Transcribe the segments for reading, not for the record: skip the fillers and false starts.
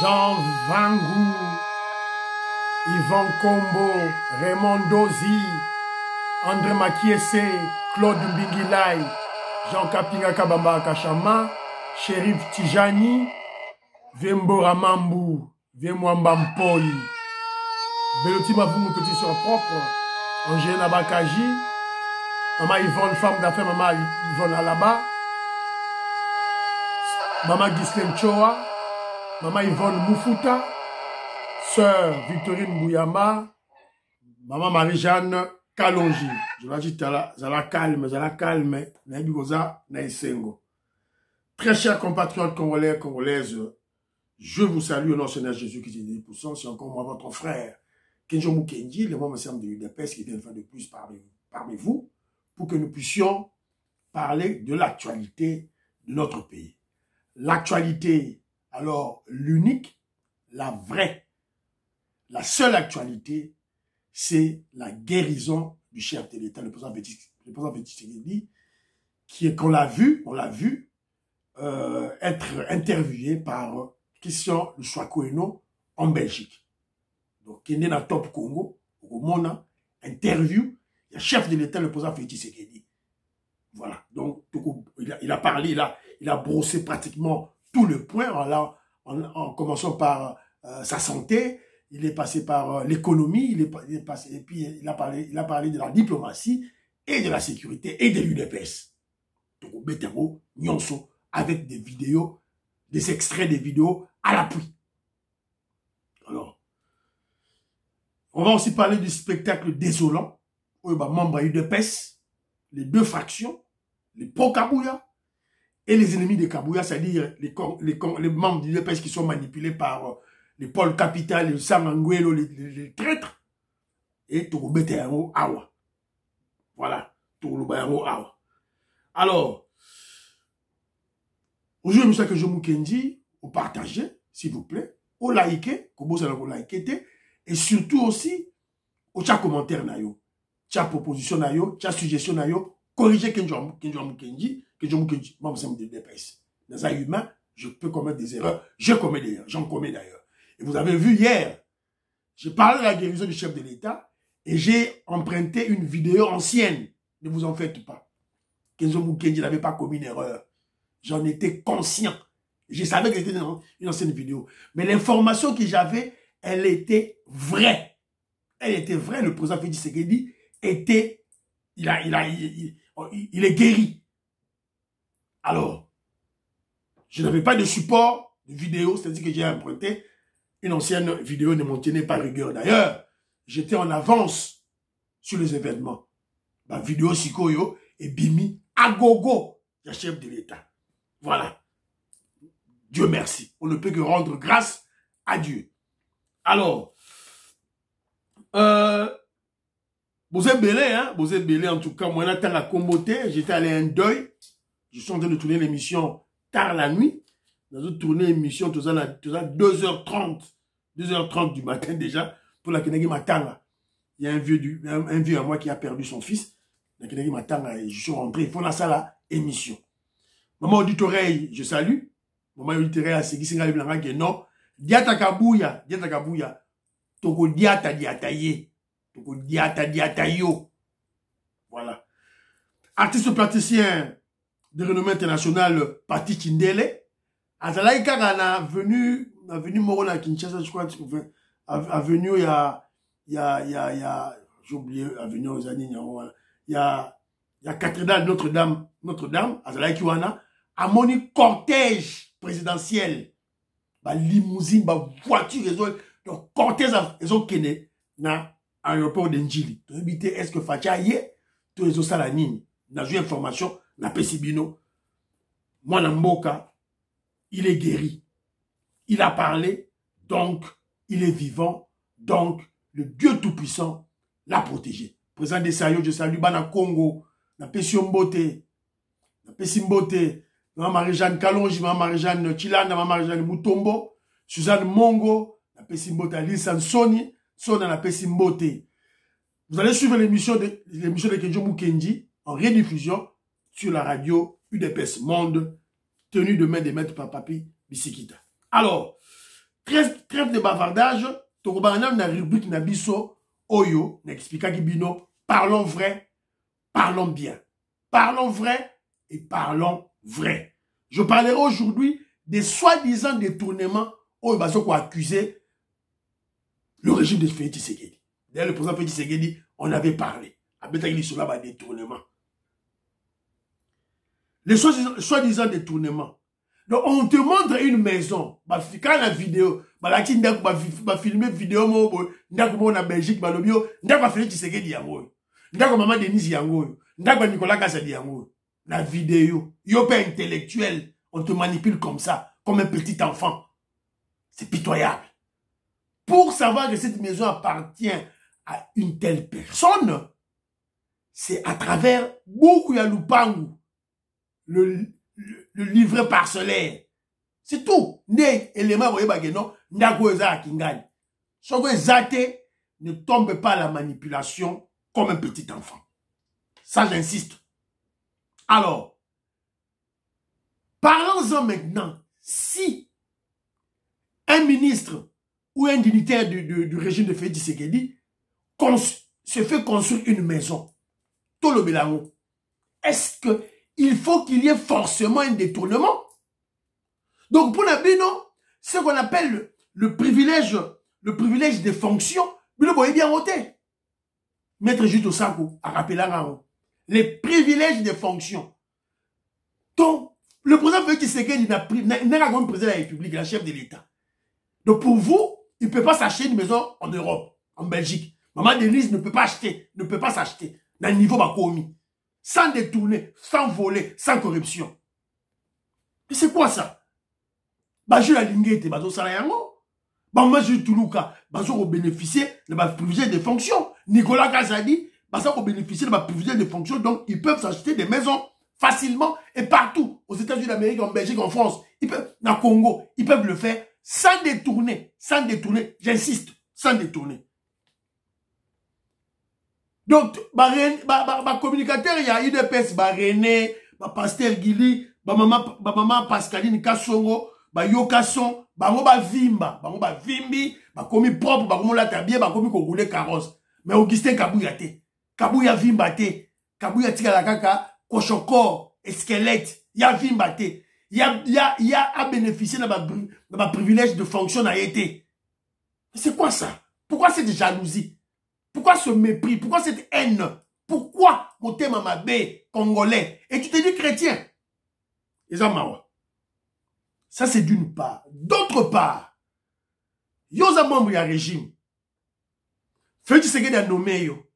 Jean Vangou, Yvan Kombo, Raymond Dozi, André Makiese, Claude Mbingilai, Jean Kapinga Kabamba Kachama, Shérif Tijani, Vembora Mambu, Vemwamba Mpoi, Belotima Vumou Petit sur propre, Angèle Bakaji, Maman Yvonne, femme d'affaires, Maman Yvonne Alaba, Maman Ghislaine Choa, Maman Yvonne Moufuta, Sœur Victorine Bouyama, Maman Marie-Jeanne Kalonji. Je l'ai dit, zala calme, Très chers compatriotes congolais, congolaises, je vous salue au nom de Seigneur Jésus qui est pour ça. C'est encore moi, votre frère, Kenjo Mukendi, le membre de l'UDPS qui vient une fois de plus parmi vous, pour que nous puissions parler de l'actualité de notre pays. L'actualité, alors l'unique, la vraie, la seule actualité, c'est la guérison du chef de l'État, le président Tshisekedi, qui est, qu'on l'a vu, être interviewé par Christian Louchouakoeno en Belgique. Donc, il est dans Top Congo, au monde, interview, il y a chef de l'État, le président Tshisekedi. Voilà. Donc, il a parlé, il a brossé pratiquement tout le point, en commençant par sa santé. Il est passé par l'économie, il est passé, et puis il a parlé de la diplomatie et de la sécurité et de l'UDPS. Donc, Betero, Nyonso, avec des vidéos, des extraits des vidéos à l'appui. Alors, on va aussi parler du spectacle désolant, où il y a membres UDPS, les deux fractions, les pro-Kabouya et les ennemis de Kabouya, c'est-à-dire les membres du UDPS qui sont manipulés par les Paul Capital, les Sanganguelo, les traîtres, et Togobeteyango Awa. Voilà, Togobeteyango Awa. Alors, aujourd'hui, M. Kenjo Mukendi, vous partagez, s'il vous plaît, vous likez, vous likez, et surtout aussi, au chat commentaire nayo, chat proposition nayo, chat suggestion nayo, corrigez Kenjo Mukendi, moi, je me DPS. Dans un humain, je peux commettre des erreurs, j'en commets d'ailleurs. Et vous avez vu hier, j'ai parlé de la guérison du chef de l'État et j'ai emprunté une vidéo ancienne. Ne vous en faites pas. Kenzo Mukendi n'avait pas commis une erreur. J'en étais conscient. Je savais que c'était une ancienne vidéo. Mais l'information que j'avais, elle était vraie. Elle était vraie. Le président Félix Tshisekedi était... Il est guéri. Alors, je n'avais pas de support de vidéo, c'est-à-dire que j'ai emprunté une ancienne vidéo, ne m'en tenait pas rigueur. D'ailleurs, j'étais en avance sur les événements. Ma vidéo Sikoyo et Bimi Agogo, le chef de l'État. Voilà. Dieu merci. On ne peut que rendre grâce à Dieu. Alors, vous êtes belé, hein? Vous êtes belé, en tout cas, moi, j'étais à la comboté, j'étais allé à un deuil. Je suis en train de tourner l'émission tard la nuit. Nous avons tourné l'émission, tout ça, 2h30. 2h30 du matin déjà, pour la Kenegi Matanga. Il y a un vieux à moi qui a perdu son fils. La Kenegi Matanga, et je suis rentré, il faut la salle émission. Maman auditoreille, je salue. Maman auditoreille, c'est qui s'est blanc qui non. Diata Kabouya, Toko diata ye. Toko diata yo. Voilà. Artiste plasticien de renommée internationale, Pati Chindele. Azalaïka a venu Moro à Kinshasa, je crois, avenue, j'ai oublié, avenue aux années, il y a cathédrale Notre-Dame, Azalaïki Wana, a moni cortège présidentiel, limousine, voiture, donc cortège, ils ont kené, na aéroport d'Enjili. Est-ce que Fatia y est, tous les autres salanines, n'a eu information, n'a pas Sibino, moi, Namboka, il est guéri. Il a parlé, donc il est vivant, donc le Dieu Tout-Puissant l'a protégé. Président de Sayo, je salue Bana Congo, na Pessimbote, Maman Marie-Jeanne Kalonji, Maman Marie-Jeanne Chilanda, Maman Marie-Jeanne Mutombo, Suzanne Mongo, na Pessimbote, Alisan Soni, Sona na Pessimbote. Vous allez suivre l'émission de Kenjo Mukendi en rediffusion sur la radio UDPS Monde, tenue de main des maîtres par Papi Bisikita. Alors, trêve de bavardage, tokobana na rubrique na biso, oyo, n'expliqua Kibino, parlons vrai, parlons bien. Parlons vrai et parlons vrai. Je parlerai aujourd'hui des soi-disant détournements où ils ont accusé le régime de Félix Tshisekedi. D'ailleurs, le président Félix Tshisekedi, on avait parlé. Sur là, détournement. Les soi-disant détournements. Donc, on te montre une maison. Quand la vidéo, filmer vidéo, en Belgique, Félix Tshisekedi yango. Maman Denise yango. Nicolas Kassadi yango. La vidéo. Yo pas intellectuel. On te manipule comme ça, comme un petit enfant. C'est pitoyable. Pour savoir que cette maison appartient à une telle personne, c'est à travers beaucoup ya lupangu, le livret parcellaire. C'est tout. Né élément voyez bageno, ndako eza kingani. Soko ezate, ne tombe pas à la manipulation comme un petit enfant. Ça j'insiste. Alors, parlons-en maintenant. Si un ministre ou un dignitaire du régime de Félix Tshisekedi se fait construire une maison, tout le Bélango, est-ce qu'il faut qu'il y ait forcément un détournement? Donc pour Nabino, ce qu'on appelle le privilège des fonctions, vous le voyez bien voter. Maître Juto Sako a rappelé là, les privilèges des fonctions. Donc, le président Félix Tshisekedi n'a pas comme président de la République, la chef de l'État. Donc pour vous, il ne peut pas s'acheter une maison en Europe, en Belgique. Maman Denise ne peut pas acheter, ne peut pas s'acheter dans le niveau bakomi. Sans détourner, sans voler, sans corruption. Mais c'est quoi ça? Je la lingete, bazo salayango. Moi je Toulouka, bazo bénéficier de ma privilège de fonction. Nicolas Kazadi, bazo bénéficier de ma privilège de fonction. Donc ils peuvent s'acheter des maisons facilement et partout. Aux États-Unis d'Amérique, en Belgique, en France, ils peuvent, dans le Congo, ils peuvent le faire. Sans détourner, j'insiste, sans détourner. Donc, communicateur, il y a UDPS, René, Pasteur Guili, maman Pascaline Kassongo, Yokason, Vimba, Vimbi, komi propre, komi tabie, komi kogule carrosse. Mais Augustin Kabouyate, Kabouya Vimbate, Kabouya Tikalakaka, Kochokor, Squelette, ya Vimbate. Il y a à bénéficier de ma privilège de fonction à été. C'est quoi ça? Pourquoi cette jalousie? Pourquoi ce mépris? Pourquoi cette haine? Pourquoi mon thème mabé congolais? Et tu te dis chrétien? Ça c'est d'une part. D'autre part, yoza membre du régime. Félix Tshisekedi a nommé yo.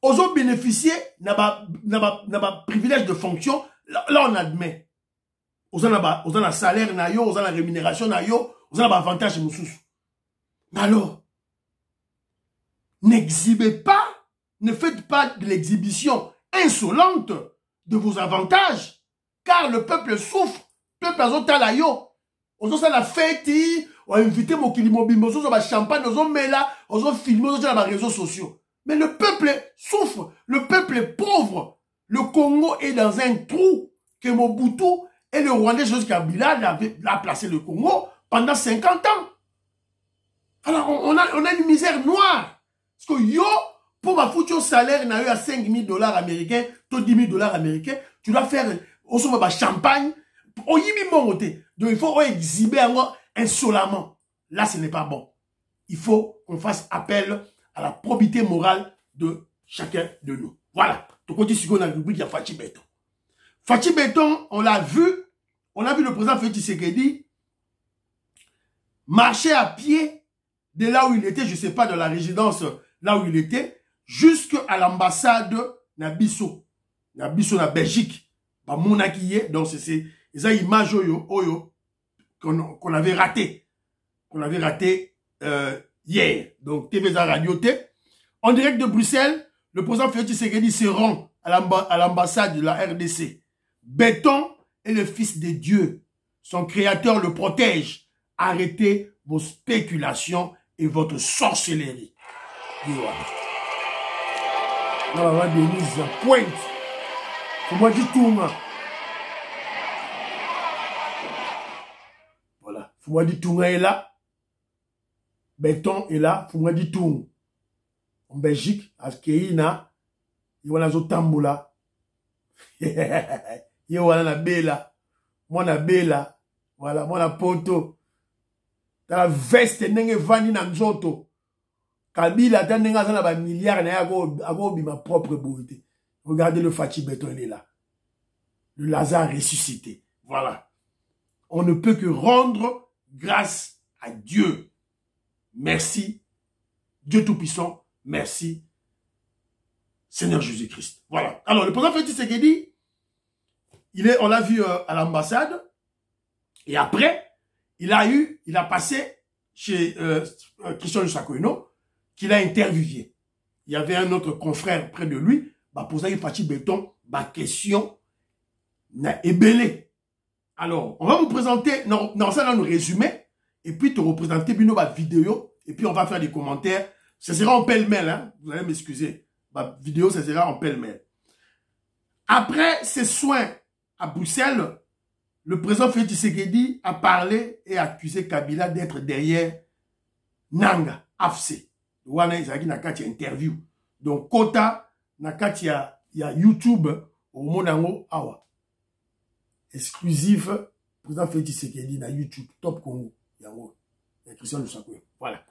Ils ont bénéficié de ma privilège de fonction. Là on admet. Vous avez un salaire, vous avez la rémunération, vous avez un avantage. Mais alors, n'exhibez pas, ne faites pas de l'exhibition insolente de vos avantages, car le peuple souffre. Le peuple a yo. Vous avez la fête, vous avez invité mon kilimobimbo, vous avez champagne, vous avez filmé, vous avez les réseaux sociaux. Mais le peuple souffre, le peuple est pauvre. Le Congo est dans un trou que Mobutu et le Rwandais Joseph Kabila a placé le Congo pendant 50 ans. Alors, on a une misère noire. Parce que yo, pour ma foutre salaire, il y a 5 000 $ américains, 10 000 $ américains, tu dois faire champagne. Donc, il faut exhiber insolemment. Là, ce n'est pas bon. Il faut qu'on fasse appel à la probité morale de chacun de nous. Voilà. Donc, on dit ce qu'on a rubrique, il y a Fachi Béton. Fachi Béton, on l'a vu, on a vu le président Félix Tshisekedi marcher à pied de là où il était, je ne sais pas, de la résidence là où il était, jusqu'à l'ambassade Nabiso. Nabiso na Belgique. Bah, Monakiye, donc c'est des images qu'on avait raté. Qu'on avait raté hier. Donc, TV Radio T. En direct de Bruxelles, le président Félix Tshisekedi se rend à l'ambassade de la RDC. Béton est le fils de Dieu. Son créateur le protège. Arrêtez vos spéculations et votre sorcellerie. Voilà, Denise, pointe. Faut moi dire tout, moi. Voilà. Faut moi dire tout, est là. béton est là, pour moi dit tout. En Belgique, à Keina, il y a zo tamboula. Il y a la bella. Moi la bella. Voilà, moi la poto. Dans la veste, nenge vani na nzoto. Kabila, dans nenga zana ba milliard, na ago ma propre beauté. Regardez le Fatih Béton, il est là. Le Lazare ressuscité. Voilà. On ne peut que rendre grâce à Dieu. Merci, Dieu Tout-Puissant. Merci, Seigneur Jésus-Christ. Voilà. Alors, le président Félix Tshisekedi, on l'a vu à l'ambassade. Et après, il a passé chez Christian Lusakoino, qu'il a interviewé. Il y avait un autre confrère près de lui, posé une Fatih Béton, question, na ébélé. Alors, on va vous présenter, non, ça, nous résumer, et puis te représenter une vidéo, et puis on va faire des commentaires. Ça sera en pêle-mêle, hein, vous allez m'excuser. Ma vidéo, ça sera en pêle-mêle. Après ces soins à Bruxelles, le président Félix Tshisekedi a parlé et accusé Kabila d'être derrière Nanga, AFC. Wana Izaki Nakati interview. Donc, Kota, Nakati ya YouTube, au Monango Awa. Exclusif, président Félix Tshisekedi na YouTube, Top Congo. Yango, ya Christian Lusakoyo. Voilà.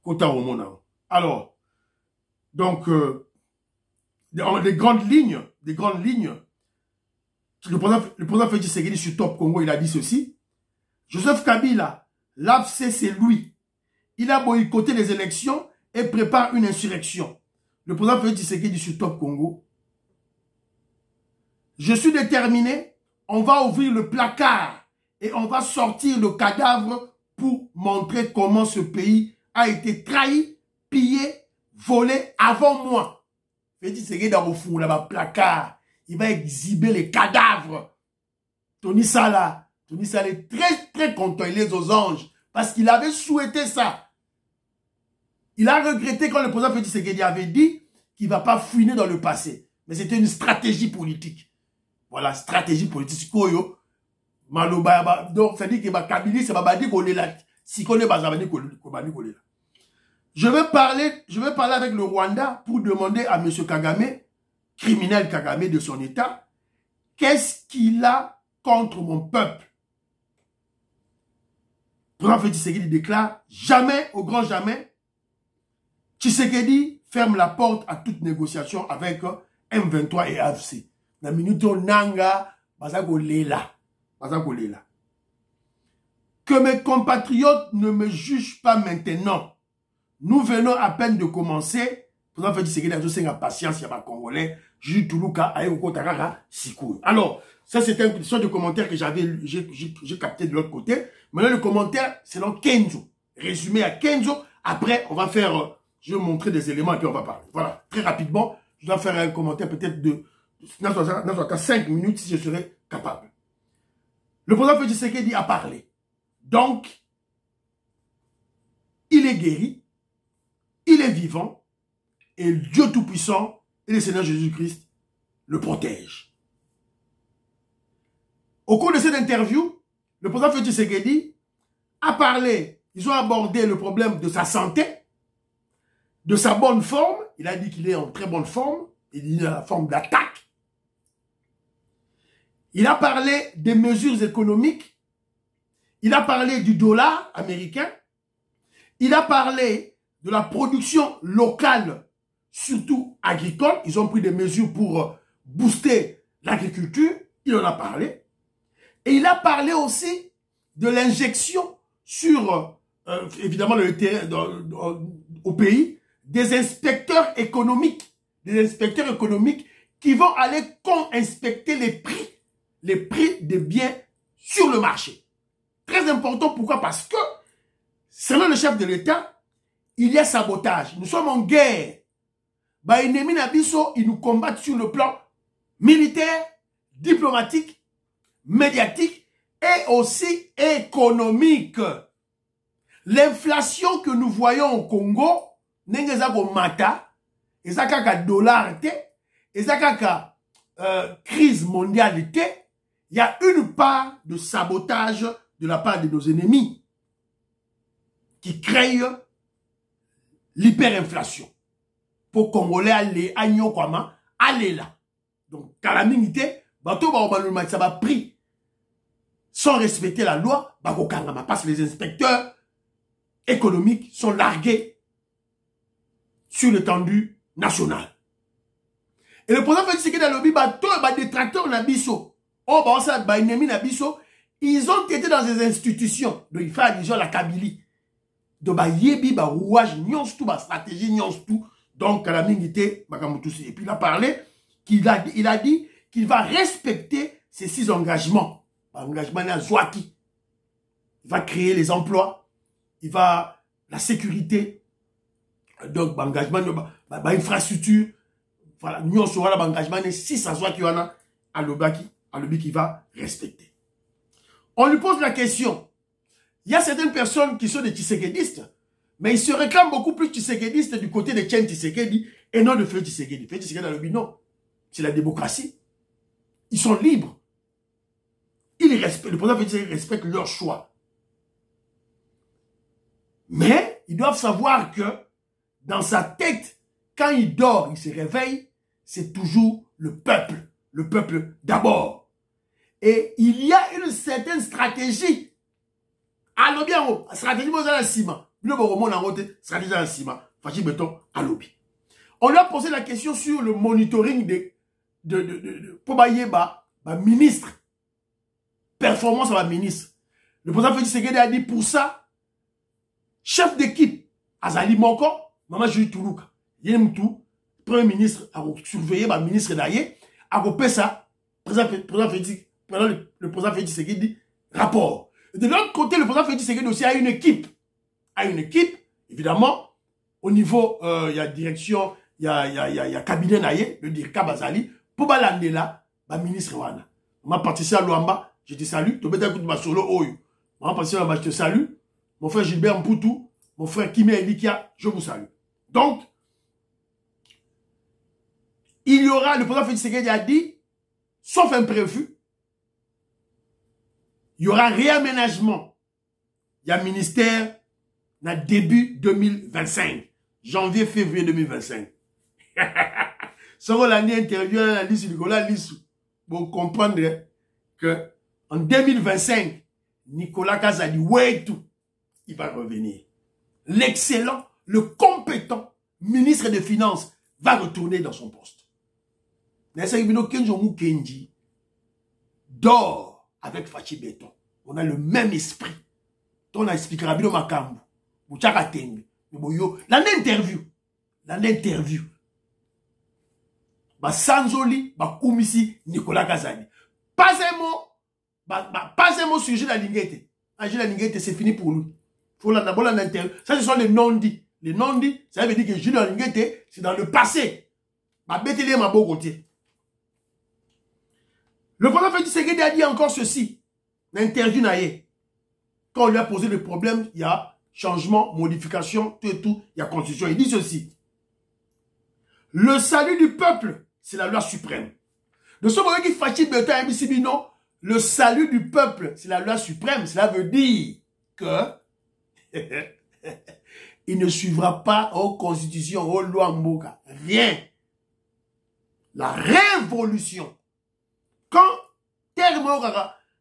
Kota au Monango. Alors, donc, des grandes lignes, le président Félix Tshisekedi sur Top Congo, il a dit ceci. Joseph Kabila, l'AFC, c'est lui. Il a boycotté les élections et prépare une insurrection. Le président Félix Tshisekedi sur Top Congo. Je suis déterminé, on va ouvrir le placard et on va sortir le cadavre pour montrer comment ce pays a été trahi, pillé, volé avant moi. Félix Tshisekedi dans le fond, là-bas, placard. Il va exhiber les cadavres. Tony Sala est très, très content. Il est aux anges. Parce qu'il avait souhaité ça. Il a regretté quand le président Félix Tshisekedi avait dit qu'il ne va pas fouiner dans le passé. Mais c'était une stratégie politique. Voilà, stratégie politique. Donc, ça dit que Kabila, c'est Babadi Kolela. Si on est Bazabani Kolela. Je vais parler avec le Rwanda pour demander à M. Kagame, criminel Kagame de son État, qu'est-ce qu'il a contre mon peuple? Le président Félix Tshisekedi déclare, jamais, au grand jamais, Tshisekedi ferme la porte à toute négociation avec M23 et AFC. Na minuto nanga, bazako lela. Que mes compatriotes ne me jugent pas maintenant. Nous venons à peine de commencer. Pour ça, Tshisekedi a dit patience, il y a pas Congolais. Jules Toulouka, Aïoko Tarara, Sikou. Alors, ça c'était une question de commentaire que j'ai capté de l'autre côté. Maintenant, le commentaire, c'est dans Kenzo. Résumé à Kenzo. Après, on va faire, je vais montrer des éléments et puis on va parler. Voilà, très rapidement, je dois faire un commentaire peut-être de 5 minutes si je serai capable. Le président Félix Tshisekedi a parlé. Donc, il est guéri, il est vivant, et Dieu Tout-Puissant et le Seigneur Jésus-Christ le protègent. Au cours de cette interview, le président Félix Tshisekedi a parlé, ils ont abordé le problème de sa santé, de sa bonne forme. Il a dit qu'il est en très bonne forme, il est en forme d'attaque. Il a parlé des mesures économiques. Il a parlé du dollar américain. Il a parlé de la production locale, surtout agricole. Ils ont pris des mesures pour booster l'agriculture. Il en a parlé. Et il a parlé aussi de l'injection sur, évidemment, le terrain au pays, des inspecteurs économiques. Des inspecteurs économiques qui vont aller inspecter les prix des biens sur le marché. Très important, pourquoi? Parce que, selon le chef de l'État, il y a sabotage. Nous sommes en guerre. Ennemi Nabiso, ils nous combattent sur le plan militaire, diplomatique, médiatique et aussi économique. L'inflation que nous voyons au Congo, n'engezako mata, ezakaka dollar te, ezakaka crise mondiale te, il y a une part de sabotage de la part de nos ennemis qui créent l'hyperinflation. Pour Congolais aller à Nyokwama, aller là. Donc, calamité, bateau ça va pris. Sans respecter la loi, parce que les inspecteurs économiques sont largués sur l'étendue nationale. Et le président Félix Tshisekedi Alobi, détracteurs Nabiso, ils ont été dans des institutions. Donc, il fait allusion à la Kabylie. Donc, yebi, rouage, nyons tout, stratégie, nyons tout. Donc, la mingité, et puis il a parlé, il a dit qu'il va respecter ces 6 engagements. L'engagement à Zouaki. Il va créer les emplois. Il va la sécurité. Donc, l'engagement, l'infrastructure. Voilà, nous sera l'engagement de 6 à Zouaki, à l'obaki qui va respecter. On lui pose la question. Il y a certaines personnes qui sont des Tshisekedistes, mais ils se réclament beaucoup plus Tshisekedistes du côté de Tchen Tshisekedi et non de Félix Tshisekedi. Félix Tshisekedi a le non. C'est la démocratie. Ils sont libres. Le président Félix Tshisekedi respecte leur choix. Mais ils doivent savoir que dans sa tête, quand il dort, il se réveille, c'est toujours le peuple. Le peuple d'abord. Et il y a une certaine stratégie. Alors bien, stratégie dans le ciment. Stratégie dans le ciment. Fachi béton à lobby. On lui a posé la question sur le monitoring de Pobayeba, ministre. Performance à la ministre. Le président Félix Tshisekedi a dit pour ça, chef d'équipe, Azali Moko, Maman Julie Toulouka, Yemtou, premier ministre, a surveillé le ministre d'Aye, a coupé ça, le président Félix Tshisekedi dit rapport. De l'autre côté, le président Félix Tshisekedi aussi a une équipe. Évidemment, au niveau, il y a direction, il y a cabinet Naye, le directeur Bazali, pour balander là, le ministre Wana. Ma participé à Luamba, je te salue, tu peux écouter ma solo Oyo. Ma participé à Luamba, je te salue. Mon frère Gilbert Mpoutou, mon frère Kimé Elikia, je vous salue. Donc, il y aura, le président Félix Tshisekedi a dit, sauf imprévu, il y aura réaménagement. Il y a ministère dans début 2025. Janvier, février 2025. Selon l'année interview, la liste Nicolas Lissou, vous comprendrez que en 2025, Nicolas Kazali, ouais tout, il va revenir. L'excellent, le compétent ministre des Finances va retourner dans son poste. Kenji dort avec Fachi Béton. On a le même esprit. On a expliqué Rabino Makambu. L'interview. Sanzoli, Koumisi, Nicolas Kazali. Pas un mot sur Gilles Linguete. Gilles Linguete, c'est fini pour lui. Faut d'abord l'interview. Ça, ce sont les non-dits. Les non-dits, ça veut dire que Gilles Linguete, c'est dans le passé. Le président Félix Tshisekedi a dit encore ceci. L'interview naïe. Quand on lui a posé le problème, il y a changement, modification, tout et tout, il y a constitution. Il dit ceci. Le salut du peuple, c'est la loi suprême. De ce moment qui fâche Béton et non, le salut du peuple, c'est la loi suprême. Cela veut dire que il ne suivra pas aux constitutions, aux lois Mboka. Rien. La révolution. Quand terme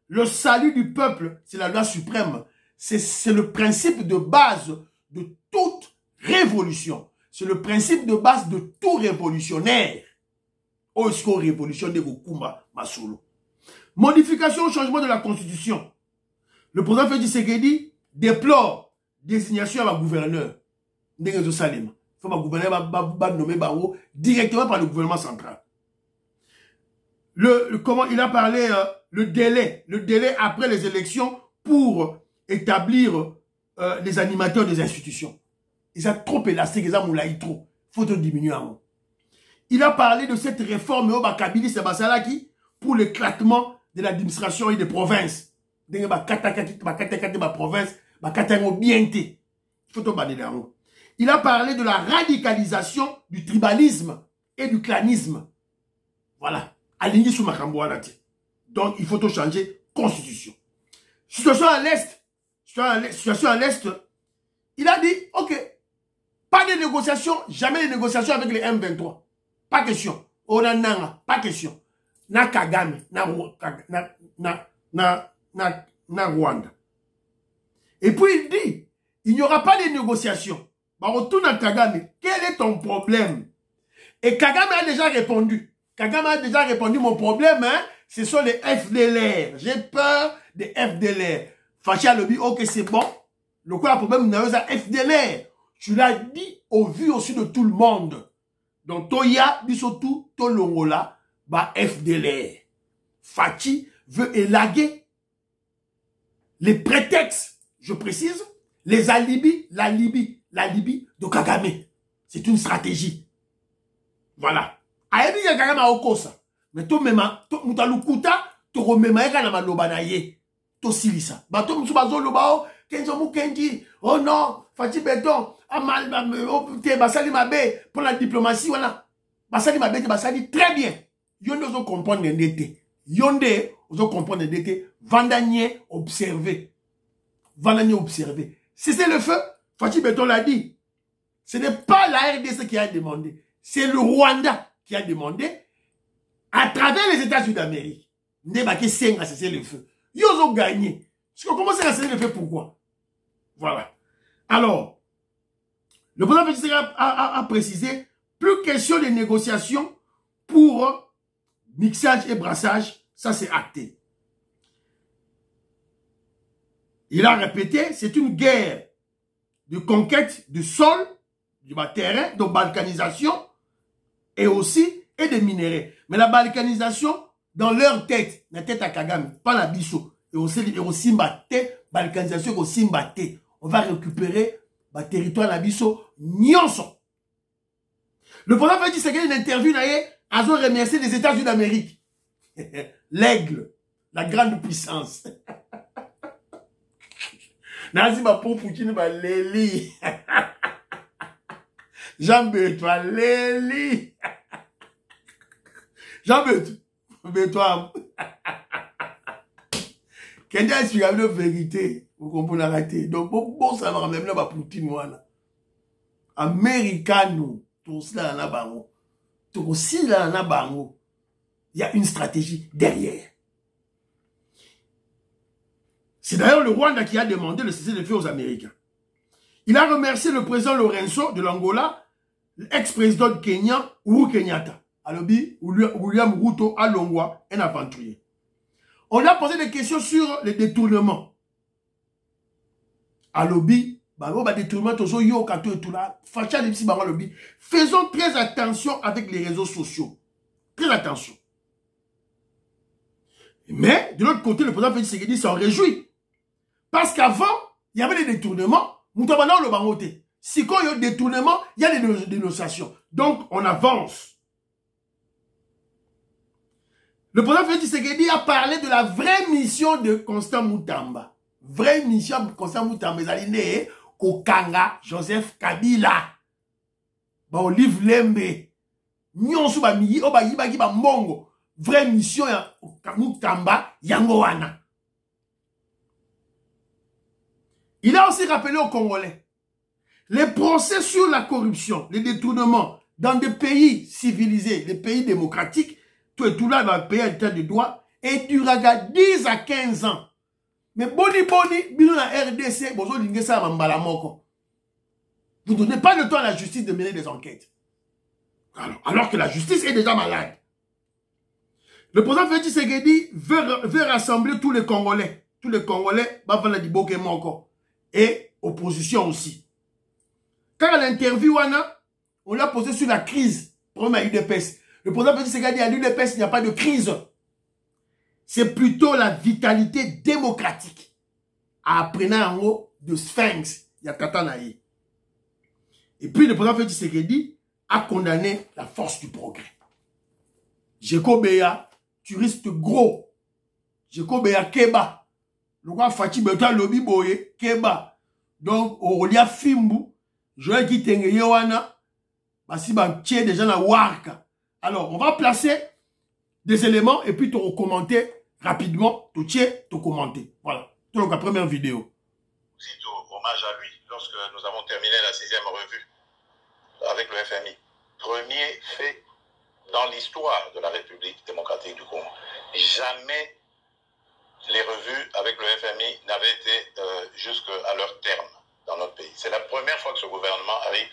le salut du peuple, c'est la loi suprême. C'est le principe de base de toute révolution. C'est le principe de base de tout révolutionnaire. Osko révolution de Gokuma Masolo. Modification, changement de la constitution. Le président Félix Tshisekedi déplore désignation à ma gouverneur. Il faut ma gouverneur nommer Barreau directement par le gouvernement central. Comment il a parlé le délai après les élections pour établir les animateurs des institutions. Ils ont trop élastique, ils ont moulaï trop. Faut te diminuer en haut. Il a parlé de cette réforme au Bakabili Sebasalaki pour l'éclatement de l'administration et des provinces. Il a parlé de la radicalisation du tribalisme et du clanisme. Voilà. Aligné sous Makambouana. Donc, il faut tout changer constitution. Situation à l'Est. Il a dit, ok, Pas de négociation, jamais de négociation avec les M23. Pas question. Onananga, pas question. Na Kagame, na Rwanda. Et puis il dit, il n'y aura pas de négociation. Bah, retourne à Kagame. Quel est ton problème? Et Kagame a déjà répondu. Kagame a déjà répondu, mon problème, hein, ce sont les FDLR. J'ai peur des FDLR. Fachi a lobby, ok, c'est bon. Le quoi, le problème, n'a pas FDLR. Tu l'as dit au vu aussi de tout le monde. Donc, Toya, dit surtout, Tolongola, bah, FDLR. Fachi veut élaguer les prétextes, je précise, les alibis, la Libye de Kagame. C'est une stratégie. Voilà. Ayebi ya Kagame a okosa. Mais to mema, to mutalukuta, to remema eka na maloba na ye. To silisa. Ba to msubazo loba o, kenzo mu kenji. Oh non, Fachi Beton, amal, te basali mabe, pour la diplomatie, voilà. Basali mabe, te basali très bien. Yonde ozo comprendre n'était. Yonde ozo comprendre n'était. Vandanier observé. Vandanier observé. Si c'est le feu, Fachi Beton l'a dit. Ce n'est pas la RDC qui a demandé. C'est le Rwanda qui a demandé à travers les États-Unis d'Amérique. Ndebake Seng a cessé le feu. Ils ont gagné. Parce qu'on commence à cesser le feu, pourquoi? Voilà. Alors, le président Félix a précisé, plus question de négociations pour mixage et brassage, ça c'est acté. Il a répété, c'est une guerre de conquête du sol, du terrain, de balkanisation, et aussi, et des minéraux. Mais la balkanisation, dans leur tête, la tête à Kagame, pas la bisso, et aussi balkanisation, aussi mbaté. On va récupérer le territoire de la bisso, nyonso. Le président fait dire, c'est qu'il y a une interview, à remercier les États-Unis d'Amérique. L'aigle, la grande puissance. Nazi ba pour Poutine ba Léli. Jean-Bertrand Léli. Jean-Bertrand. Quand il y a une vérité, vous comprenez rater. Donc, bon, ça va même là, Poutine, voilà. Américano, tout cela, là, bango. Tout cela, là, bango. Il y a une stratégie derrière. C'est d'ailleurs le Rwanda qui a demandé le cessez-le-feu aux Américains. Il a remercié le président Lorenzo de l'Angola, l'ex-président de Kenya, Uhuru Kenyatta. Alobi, William Ruto Alongwa, un aventurier. On a posé des questions sur les détournements. Alobi, détournement, faisons très attention avec les réseaux sociaux. Très attention. Mais, de l'autre côté, le président Félix Tshisekedi s'en réjouit. Parce qu'avant, il y avait des détournements. Si quand il y a des détournements, il y a des dénonciations. Donc, on avance. Le président Félix Tshisekedi a parlé de la vraie mission de Constant Moutamba. Vraie mission de Constant Moutamba. Ils Kokanga Joseph Kabila. Olive Lembe. Nyonsu ba miyi, oba yibagi ba mongo. Vraie mission ya Moutamba Yangowana. Il a aussi rappelé aux Congolais les procès sur la corruption, les détournements dans des pays civilisés, des pays démocratiques, tout et tout là dans le pays à l'état de droit, et durera 10 à 15 ans. Mais boni, bino la RDC, bozo lingesa mambala moko. Vous ne donnez pas le temps à la justice de mener des enquêtes. Alors que la justice est déjà malade. Le président Félix Tshisekedi veut rassembler tous les Congolais. Tous les Congolais, et opposition aussi. Quand à l'interview, on l'a posé sur la crise, problème à l'UDPS. Le président Félix Tshisekedi à l'UDPS, il n'y a pas de crise. C'est plutôt la vitalité démocratique. Apprenant en haut de Sphinx, il y a Katanaï. Et puis le président Félix Tshisekedi a condamné la force du progrès. Jekobea, tu risques gros. Jekobea Keba. Le roi Fachi Beton Lobby Boye, Keba. Donc, Aurelia Fimbu, Joël Kitenge Yowana, Basiba Tché déjà na Warka. Alors, on va placer des éléments et puis te recommander rapidement, tout tché, te commenter. Voilà. Donc, la première vidéo. Hommage à lui lorsque nous avons terminé la 6e revue. le FMI. Premier fait dans l'histoire de la République démocratique du Congo. Jamais les revues avec le FMI n'avaient été jusqu'à leur terme dans notre pays. C'est la première fois que ce gouvernement arrive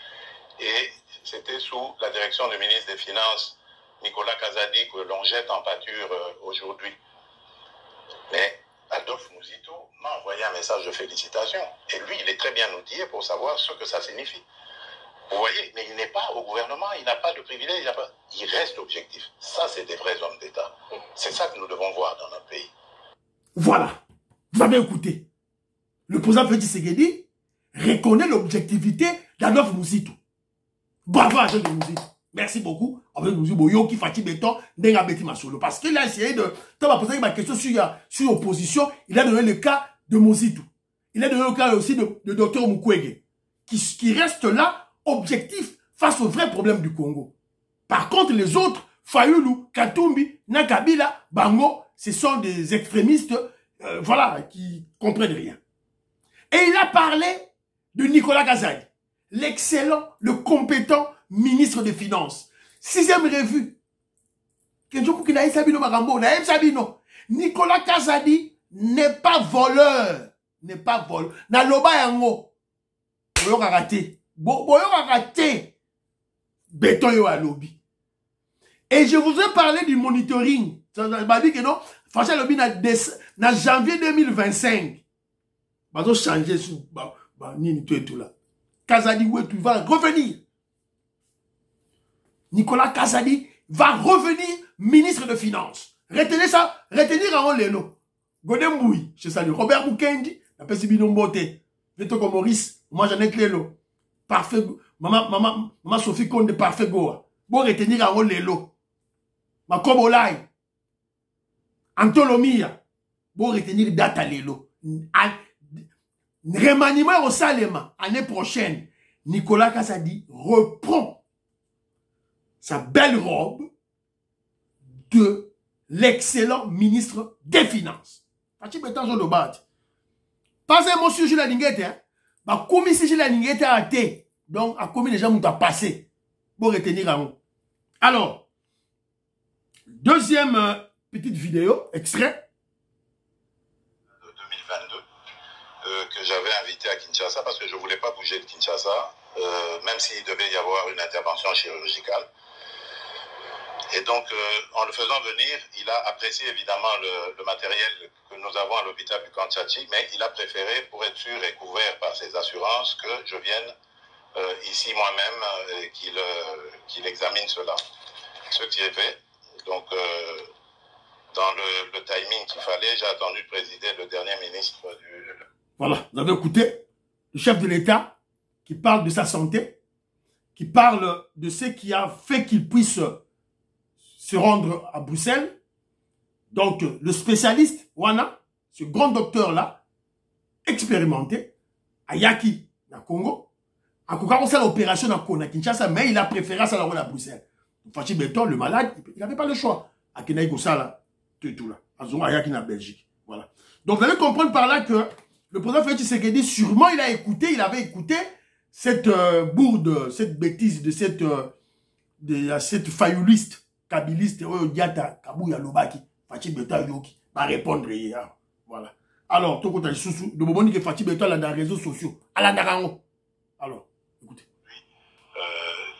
et c'était sous la direction du ministre des Finances, Nicolas Kazadi, que l'on jette en pâture aujourd'hui. Mais Adolphe Mouzito m'a envoyé un message de félicitations. Et lui, il est très bien outillé pour savoir ce que ça signifie. Vous voyez, mais il n'est pas au gouvernement, il n'a pas de privilège, il reste objectif. Ça, c'est des vrais hommes d'État. C'est ça que nous devons voir dans notre pays. Voilà, vous avez écouté. Le président Félix Tshisekedi reconnaît l'objectivité d'Adolphe Mouzito. Bravo à Adolphe Mouzito. Merci beaucoup. Avec Mouzito, qui Fatih Béton, Denga Betty Masolo. Parce qu'il a essayé de... Quand on a posé ma question sur l'opposition, il a donné le cas de Mouzito. Il a donné le cas aussi de Dr Mukwege. Qui reste là, objectif, face aux vrais problèmes du Congo. Par contre, les autres, Fayulu, Katumbi, Nakabila, Bango, ce sont des extrémistes, voilà, qui comprennent rien. Et il a parlé de Nicolas Kazadi, l'excellent, le compétent ministre des Finances. 6e revue. Nicolas Kazadi n'est pas voleur. N'est pas voleur. Naloba yango. Boyo raté. Boyo raté. Béton yo à lobby. Et je vous ai parlé du monitoring. Ça m'a dit que non. Franchement, lobby na janvier 2025. Bazo changer sous ni tout et tout là. Kazadi ouais, tu vas revenir. Nicolas Kazadi va revenir ministre de Finances. Retenez ça, retenir en Lelo. Godemboui, je salue Robert Mukendi, la Pessibino Mbote. Veto comme Maurice, moi j'en ai clélo. Parfait, maman Sophie Konde parfait goa. Bon retenir en Lelo. Makobolai. Antolomia. Bon retenir data Lelo. Remaniement au Salema, année prochaine, Nicolas Kazadi reprend sa belle robe de l'excellent ministre des Finances. Pas un mot sur la linguette, hein. Bah, comme si la linguette a été. Donc, à combien de gens m'ont passé pour retenir à nous. Alors, deuxième petite vidéo, extrait. De 2022, que j'avais invité à Kinshasa parce que je ne voulais pas bouger de Kinshasa, même s'il devait y avoir une intervention chirurgicale. Et donc, en le faisant venir, il a apprécié évidemment le matériel que nous avons à l'hôpital du Kanchachi, mais il a préféré, pour être sûr et couvert par ses assurances, que je vienne ici moi-même et qu'il examine cela. Ce qui est fait. Donc, dans le timing qu'il fallait, j'ai attendu de présider le dernier ministre du... Voilà, vous avez écouté le chef de l'État qui parle de sa santé, qui parle de ce qui a fait qu'il puisse se rendre à Bruxelles. Donc, le spécialiste, Wana, ce grand docteur-là, expérimenté, à Yaki, dans Congo, a commencé l'opération à Kinshasa, mais il a préféré ça à Bruxelles. Fachi Béton, le malade, il n'avait pas le choix. À Kenaïko Sala, tout là. À Zonga, à Yaki, en Belgique. Voilà. Donc, vous allez comprendre par là que le président Félix Tshisekedi, sûrement, il avait écouté cette bourde, cette bêtise de cette fayouliste, kabiliste, Diata, Kabouya Lobaki, Fachi Béton, Yoki, va répondre hier. Voilà. Alors, tout le monde sous de moment que Fachi Béton là dans les réseaux sociaux. À la Narango. Alors, écoutez.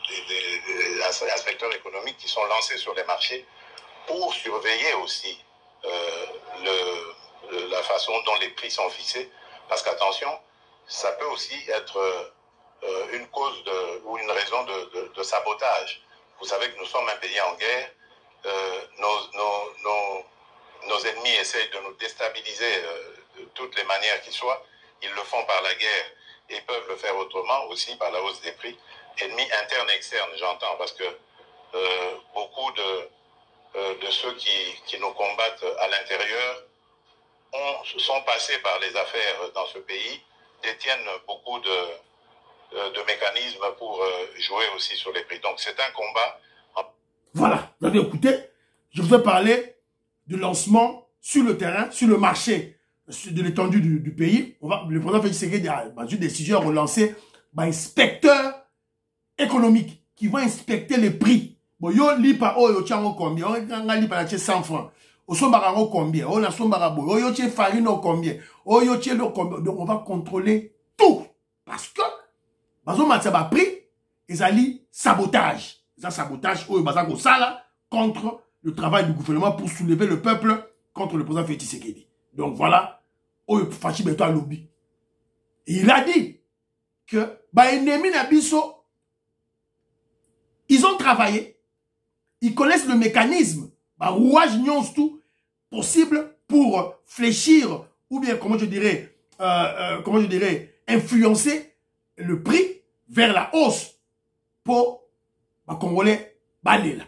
Des inspecteurs économiques qui sont lancés sur les marchés pour surveiller aussi la façon dont les prix sont fixés. Parce qu'attention, ça peut aussi être une cause ou une raison de sabotage. Vous savez que nous sommes un pays en guerre. Nos ennemis essayent de nous déstabiliser de toutes les manières qui soient. Ils le font par la guerre et peuvent le faire autrement aussi par la hausse des prix. Ennemis internes et externes, j'entends, parce que beaucoup de ceux qui nous combattent à l'intérieur sont passés par les affaires dans ce pays, détiennent beaucoup de mécanismes pour jouer aussi sur les prix. Donc c'est un combat. Voilà, vous avez écouté, je vous ai parlé du lancement sur le terrain, sur le marché de l'étendue du pays. Le président Félix Tshisekedi a une décision à relancer inspecteur économique qui vont inspecter les prix. Bon, yo lipa oyo tiango combien? On lipa na 100 francs. Au sombarango combien? On a sombarabo. Oyo tche farine au combien? Oyo tche le combien? Donc on va contrôler tout. Parce que, bazo mataba prix, ils allient sabotage. Ça sabotage oyo bazako sala contre le travail du gouvernement pour soulever le peuple contre le président Félix Tshisekedi. Donc voilà, oyo Fachi Beto a lobby. Et il a dit que ba ennemi na biso, ils ont travaillé, ils connaissent le mécanisme, bah, rouage nyons tout possible pour fléchir ou bien comment je dirais influencer le prix vers la hausse pour bah, Congolais balé là,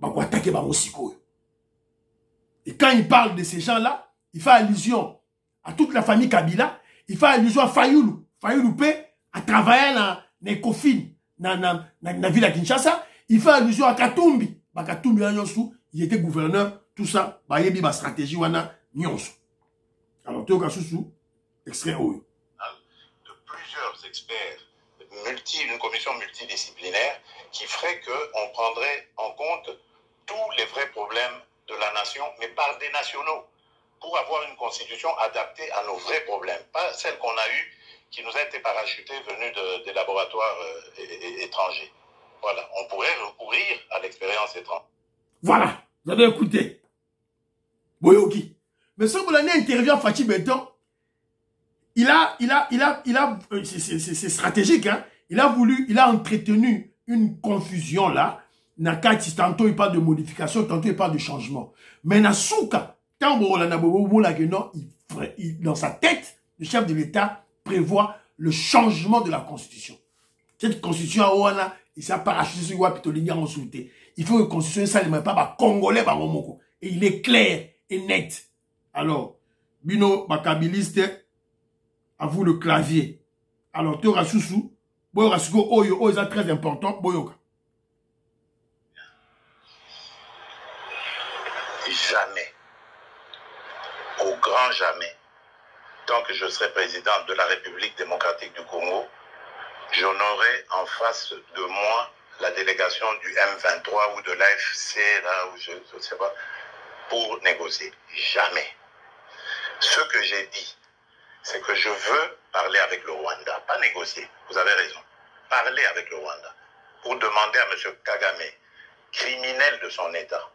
bah attaquer bah Mosiko. Et quand il parle de ces gens-là, il fait allusion à toute la famille Kabila, il fait allusion à Fayoulou. Fayoulou a travaillé dans Nekofin, dans la ville de Kinshasa. Il fait allusion à Katumbi. Katumbi, il était gouverneur, tout ça. Il y a une stratégie. Alors, tu as extrait haut. De plusieurs experts, une commission multidisciplinaire qui ferait qu'on prendrait en compte tous les vrais problèmes de la nation, mais par des nationaux, pour avoir une constitution adaptée à nos vrais problèmes. Pas celle qu'on a eue, qui nous a été parachutée venue des laboratoires étrangers. Voilà, on pourrait recourir à l'expérience étrangère. Voilà, vous avez écouté. Boyoki. Mais ce que l'année intervient Fachi Beton, c'est stratégique, hein. Il a entretenu une confusion là. Nakati, tantôt il parle de modification, tantôt il parle de changement. Mais Nasuka, dans sa tête, le chef de l'État prévoit le changement de la Constitution. Cette Constitution, il s'est parachuté sur Wapitolinga en souté. Il faut que la Constitution, ça ne pas Congolais, et il est clair et net. Alors, Bino, Bakabiliste, à vous le clavier. Alors, Théora Soussou, Boyoka Suko, Oyo, c'est très important, Boyoka. Jamais, au grand jamais, tant que je serai président de la République démocratique du Congo, je n'aurai en face de moi la délégation du M23 ou de l'AFC, là où je ne sais pas, pour négocier. Jamais. Ce que j'ai dit, c'est que je veux parler avec le Rwanda, pas négocier, vous avez raison. Parler avec le Rwanda pour demander à M. Kagame, criminel de son État,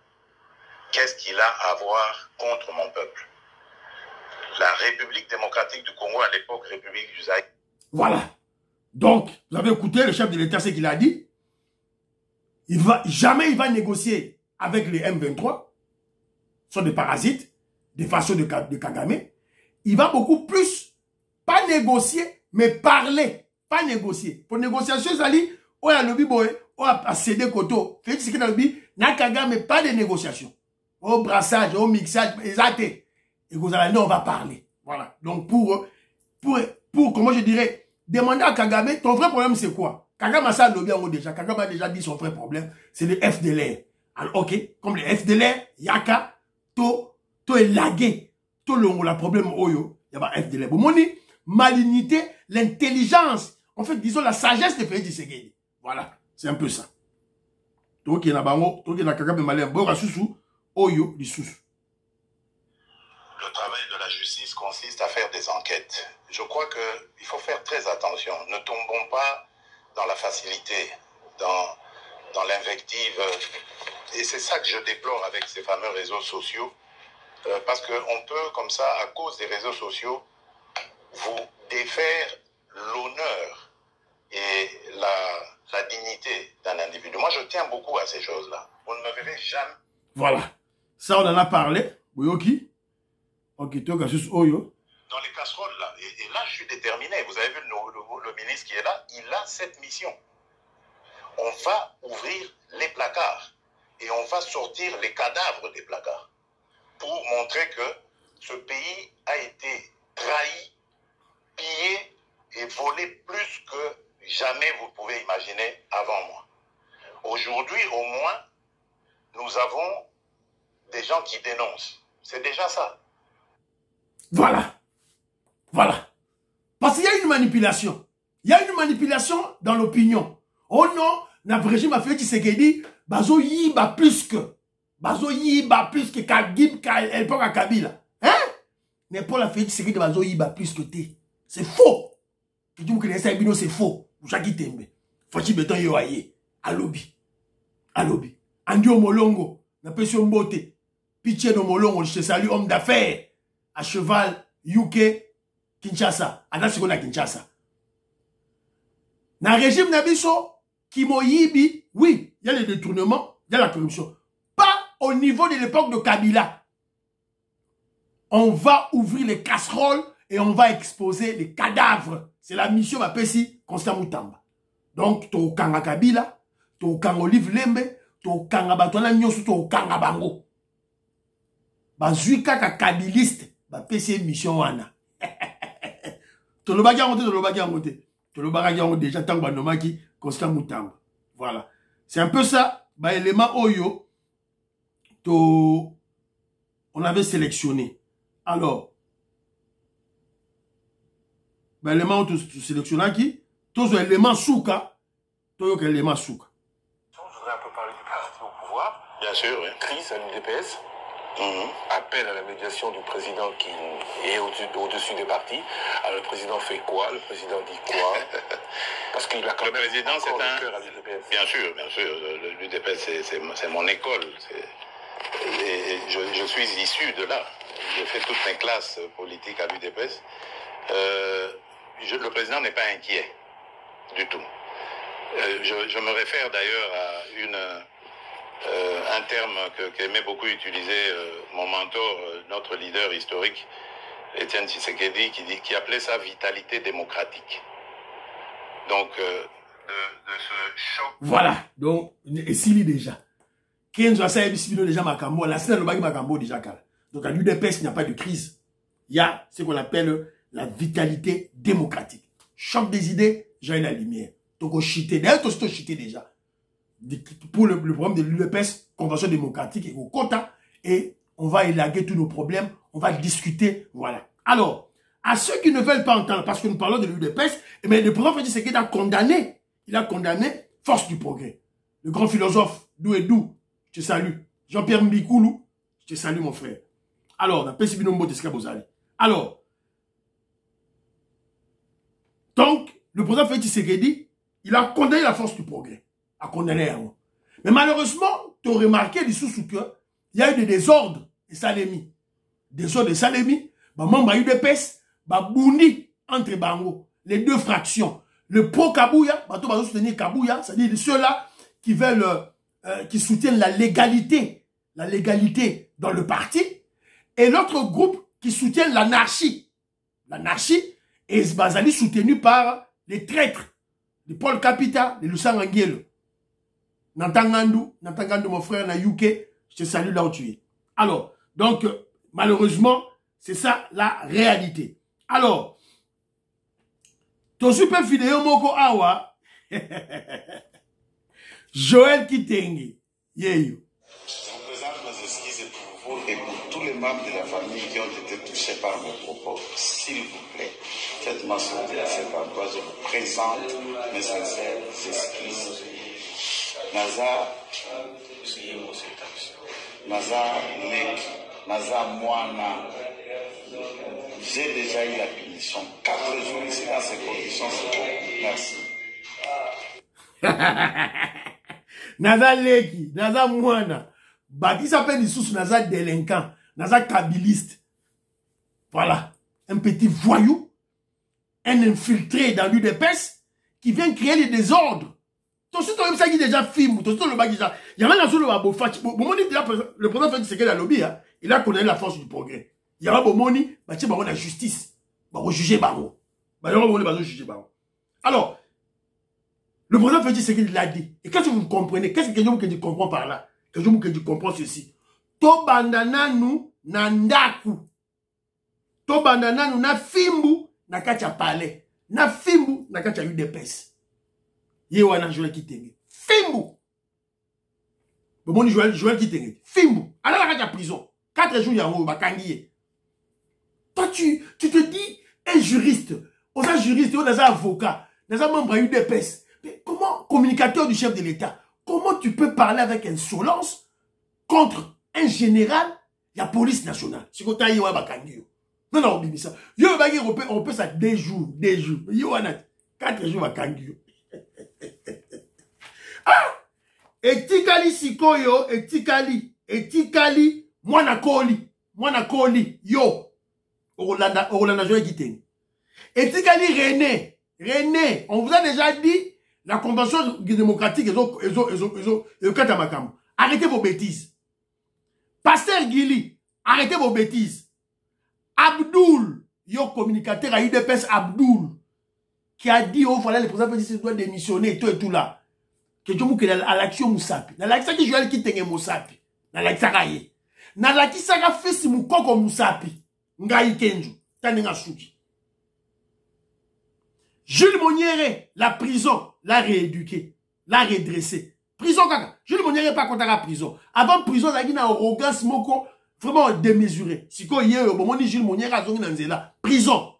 qu'est-ce qu'il a à voir contre mon peuple? La République démocratique du Congo, à l'époque, République du Zaïre. Voilà. Donc, vous avez écouté le chef de l'État, ce qu'il a dit. Jamais il va négocier avec les M23. Ce sont des parasites, des façons de Kagame. Il va beaucoup plus, pas négocier, mais parler. Pas négocier. Pour négociation, ça dit, on a le biboy, on a cédé koto. Fait ce qu'il a dit, n'a Kagame, pas de négociation. Au brassage, au mixage, exact. Et vous allez dire, on va parler. Voilà. Donc, pour, comment je dirais, demander à Kagame, ton vrai problème, c'est quoi? Kagame a ça lobby en déjà. Kagame a déjà dit son vrai problème, c'est le FDLR. Alors, ok, comme le FDLR, Yaka, to est lagué. To le problème, oyo, y a pas FDLR. Bon, moni, malignité, l'intelligence, en fait, disons, la sagesse de Félix Tshisekedi. Voilà. C'est un peu ça. Donc, il y a bango, donc il y a Kagame malien, Bora Soussou, oyo, li Soussou. Le travail de la justice consiste à faire des enquêtes. Je crois qu'il faut faire très attention. Ne tombons pas dans la facilité, dans l'invective. Et c'est ça que je déplore avec ces fameux réseaux sociaux. Parce qu'on peut, comme ça, à cause des réseaux sociaux, vous défaire l'honneur et la dignité d'un individu. Moi, je tiens beaucoup à ces choses-là. Vous ne me verrez jamais. Voilà. Ça, on en a parlé. Boyoki. Ok, toi, juste Oyo. Dans les casseroles, là. Et là, je suis déterminé. Vous avez vu le ministre qui est là. Il a cette mission. On va ouvrir les placards. Et on va sortir les cadavres des placards. Pour montrer que ce pays a été trahi, pillé et volé plus que jamais vous pouvez imaginer avant moi. Aujourd'hui, au moins, nous avons des gens qui dénoncent. C'est déjà ça. Voilà. Voilà. Parce qu'il y a une manipulation. Il y a une manipulation dans l'opinion. Oh non, na régime a fait Tshisekedi, bazo yiba plus que Kagib, elle prend à Kabila. Hein? Mais pour la fête Tshisekedi, bazo yiba plus que T. C'est faux. Tu dis que les Bino c'est faux. Jackie Tembe. Fachi Beton Yoaye. Alobi. Andi Omolongo. Na Pession Mbote. Pitié de Molongo. Je te salue, homme d'affaires. À cheval, UK, Kinshasa. Ada Sikona Kinshasa. Na régime Nabiso, Kimoyibi, oui, il y a les détournements, il y a la corruption. Pas au niveau de l'époque de Kabila. On va ouvrir les casseroles et on va exposer les cadavres. C'est la mission ma Pessi, Constant Moutamba. Donc, to Kanga Kabila, to Kanga Olive Lembe, to Kanga Batona Nyosu, to Kanga Bango. Bazuika ka kabiliste, ba Pessi mission wana. To le bagay angote. To le bagay angote déjà tant banomaki Constant Moutamba. Voilà. C'est un peu ça, bah élément Oyo, to on avait sélectionné. Alors, bah élément to sélectionné qui, tous les éléments souka, to élément souka. Je voudrais un peu parler du parti au pouvoir. Bien sûr, oui. Crise à l'UDPS. Appel à la médiation du président qui est au-dessus des partis. Alors le président fait quoi? Le président dit quoi? Parce qu'il a quand même président, c'est un cœur à l'UDPS. Bien sûr. L'UDPS, c'est mon école. Et je suis issu de là. J'ai fait toutes mes classes politiques à l'UDPS. Le président n'est pas inquiet du tout. Je me réfère d'ailleurs à un terme qu'aimait beaucoup utiliser mon mentor, notre leader historique, Étienne Tshisekedi, qui appelait ça vitalité démocratique. Donc, de ce choc... Voilà, donc, et s'il y déjà. Kenzo a ça déjà Makambo, la scène de Makambo déjà. Donc, à l'UDPS, il n'y a pas de crise. Il y a ce qu'on appelle la vitalité démocratique. Choc des idées, j'ai la lumière. Donc, on chité. D'ailleurs, tout ce chité déjà. Pour le problème de l'UDPS, Convention démocratique et au quota, et on va élaguer tous nos problèmes, on va discuter, voilà. Alors, à ceux qui ne veulent pas entendre, parce que nous parlons de l'UDPS, eh bien, le président Félix Tshisekedi a condamné, Force du Progrès. Le grand philosophe Douedou, je te salue. Jean-Pierre Mbikoulou, je te salue mon frère. Alors, on a Pessi Binombo Teska Bozali. Alors, donc, le président Félix Tshisekedi, il a condamné la Force du Progrès. A condamné un. Mais malheureusement, tu as remarqué du sous que il y a eu des désordres de Salemi. Désordres de Salemi, bah membre UDPS, bah Boundi entre Bango, les deux fractions. Le pro-Kabouya, bah tout va soutenir Kabouya, c'est-à-dire ceux-là qui veulent, qui soutiennent la légalité dans le parti, et l'autre groupe qui soutient l'anarchie. L'anarchie est basali soutenu par les traîtres, les Paul Capita, les Lusang Angelo. Nantangandu, mon frère, na UK, je te salue là où tu es. Alors, donc, malheureusement, c'est ça la réalité. Alors, ton super vidéo moko awa, Joël Kitenge, yeyo. Je présente mes excuses pour vous et pour tous les membres de la famille qui ont été touchés par mes propos. S'il vous plaît, faites-moi sortir à cet endroit. Je vous présente mes sincères excuses. Naza Moana, j'ai déjà eu la punition. 4 jours ici dans ces conditions, c'est bon. Merci. Naza Leki, Naza Moana, bah qui s'appelle Issous, Naza délinquant, Naza kabiliste. Voilà, un petit voyou, un infiltré dans l'UDPS qui vient créer les désordres. Tout ce que ça qui déjà film, tout ce le bag déjà. Il y a rien dans le babo fati. Bomoni le président fait ce qu'il a lobby, il a condamné la Force du Progrès. Il y a Bomoni, bah tiens, bah on a justice, bah on juger baro, bah on va juger baro. Alors, le président fait ce qu'il a dit. Et qu'est-ce que vous comprenez? Qu'est-ce que tu comprends par là? Qu'est-ce que tu comprends ceci? To bandana nu na ndaku. To bandana nu na fimbu na kacha palais. Na fimbu na kacha UDPS. Yewana Joël Kitenge. Fimbu. Bon, Joël Kitenge. Fimbu. Alors, la la prison. 4 jours, il y a un bakangier. Toi, tu te dis, un juriste, on a juriste, on a un avocat, on a un membre UDPS. Mais comment comment, communicateur du chef de l'État, comment tu peux parler avec insolence contre un général de la police nationale? C'est comme ça, il y a non, non, Bimisa. On peut ça 2 jours, 2 jours. Il y a 4 jours à Kangio. Ah! Etikali sikoyo, etikali, mwana koli, yo. Orlanda Joye Kiteng. Etikali René, on vous a déjà dit, la convention démocratique, arrêtez vos bêtises. Pasteur Gili, arrêtez vos bêtises. Abdoul, yo communicateur à UDPS Abdoul, qui a dit, oh, voilà, le président Félix doit démissionner, et tout là. Que je vous à l'action Moussapi. Dans l'action qui joue qui tenait Moussapi. Dans l'action qui dans l'action qui a fait si Moukoko Moussapi. Ngaï Kenjo. Tanenga Souki. Jules Moniere, la prison, l'a rééduqué, l'a redressé. Prison kaka. Jules Moniere pas contre la prison. Avant prison, il y a une arrogance moko vraiment démesurée. Si quoi hier, au moment où Jules Moniere a zongi nanzela. Prison.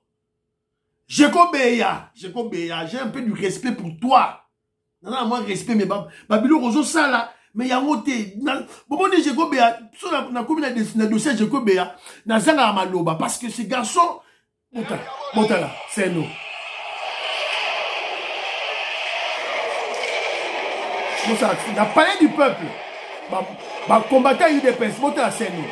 Jeko Beya, j'ai un peu du respect pour toi. Non, moi, respect, mais Babilo Rozo, ça là, mais il y a un autre. Bon, on dit Jeko Beya, sur la commune de dossier Jeko Beya, dans Zanga Amaloba, parce que ces garçons, bon, là, c'est nous. La palais du peuple, combattant UDPS, c'est nous.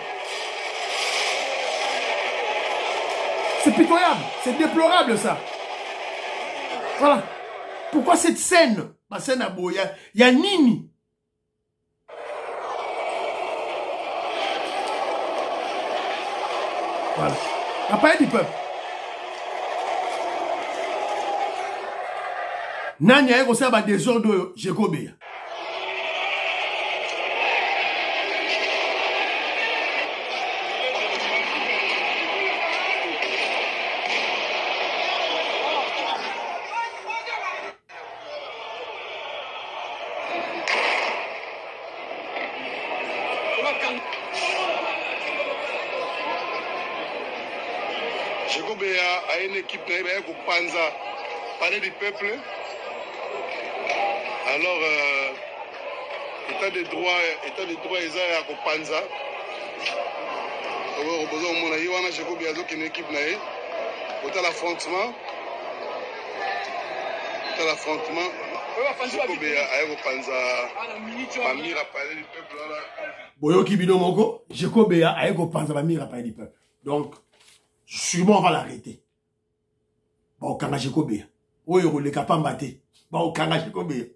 C'est pitoyable, c'est déplorable ça. Voilà. Pourquoi cette scène? Ma scène à Boya, il y a Nini. Voilà. La palais du peuple. Nanya est aussi à désordre Jekobé. Jekobé a une équipe qui Panza, palais du peuple. Alors, état de droit, ils ont à Panza. Il y a une équipe qui l'affrontement. Jekobé a Panza, Bamira, palais du peuple. Boyo Kibino Moko, Jekobé a Panza, Bamira, palais du peuple. Donc, sûrement on va l'arrêter. Bon, Kanga Jekobé. Oui, on ne peut pas battre. Bon, Kanga Jekobé.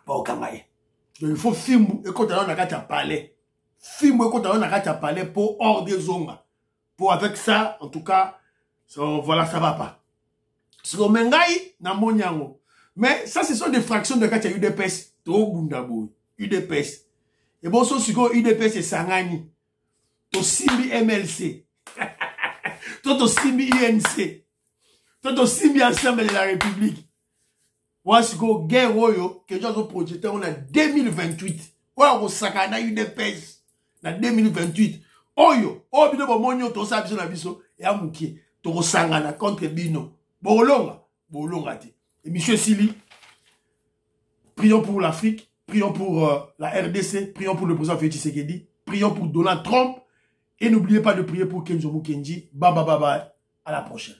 Bon, Kanga. Il faut filmer et quand on a parlé. Filmer quand on a parlé pour hors des zones. Pour avec ça, en tout cas, voilà, ça va pas. C'est comme Mengaï, na Monyango. Mais ça, ce sont des fractions de Katia UDPS. Trop Bundabo. UDPS. Et bon, ça, c'est quoi UDPS et Sangani. To Simbi MLC. To Simbi INC. To Simbi Ensemble de la République. Moi, c'est quoi guerre oyo, que j'ai projeté, on a 2028. Voilà, on sakana UDPS. Na 2028. Oyo, bino bomonyo, to sa biso na biso, et amouki. To sangana contre bino. Bolonga ti. Et monsieur Sili, prions pour l'Afrique, prions pour la RDC, prions pour le président Félix Tshisekedi, prions pour Donald Trump, et n'oubliez pas de prier pour Kenzo Mukenji. Baba, à la prochaine.